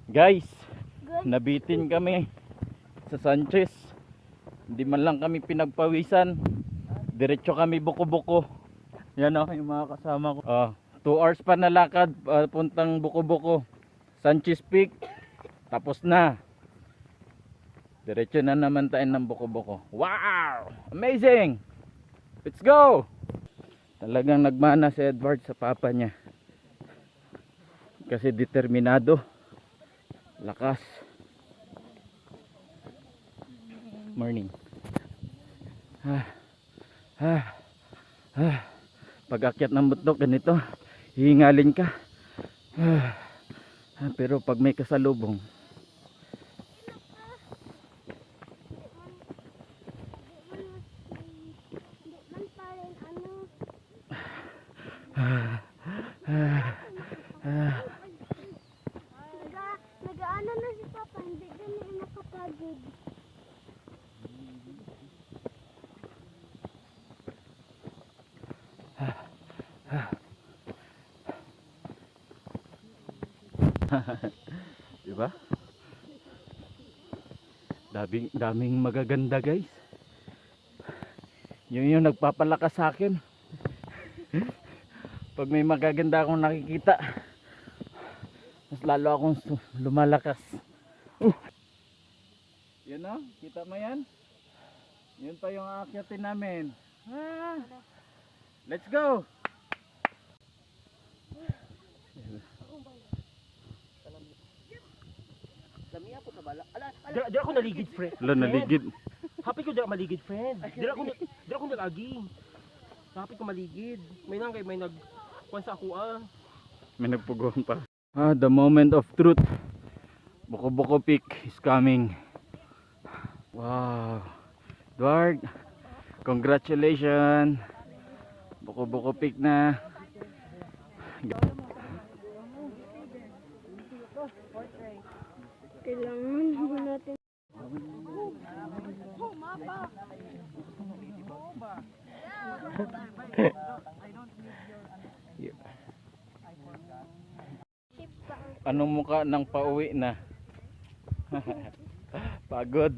Guys, Good. nabitin kami sa Sanchez. Hindi man lang kami pinagpawisan. Diretso kami buko-buko. Yan o, yung mga kasama ko. 2 hours pa na lakad puntang buko-buko. Sanchez Peak. Tapos na. Diretso na naman tayo ng buko-buko. Wow! Amazing! Let's go! Talagang nagmana si Edward sa papa niya. Kasi determinado. Lakas. Morning. Pag-akyat ng bundok ganito, hihingalin ka. Pero pag may kasalubong, Nag-ano na si Papa, hindi ganun nakapagod. diba? Daming magaganda guys. Yun yung nagpapalakas sa akin. Pag may magaganda akong nakikita, mas lalo akong lumalakas. Yun o, kita mo yan? Yun pa yung aakyatin namin. Let's go! Lamia po sa bala. Dira ako naligid, friend. Wala, naligid. Happy ko dira maligid, friend. Dira ako nalagi. Happy ko maligid. May nag kuan sa ako May nagpugong pa. The moment of truth. Buko-buko Peak is coming. Wow. Edward, congratulations. Buko-buko Peak na. Kailangan mo natin. Anong mukha ng pauwi na? Pagod.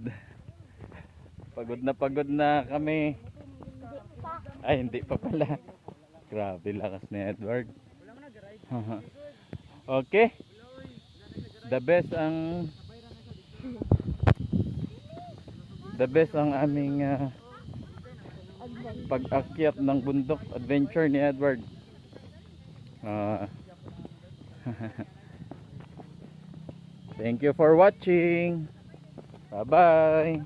Pagod na kami. Ay, hindi pa pala. Grabe lakas ni Edward. Okay. The best ang aming pag-akyat ng bundok adventure ni Edward. Thank you for watching. Bye bye.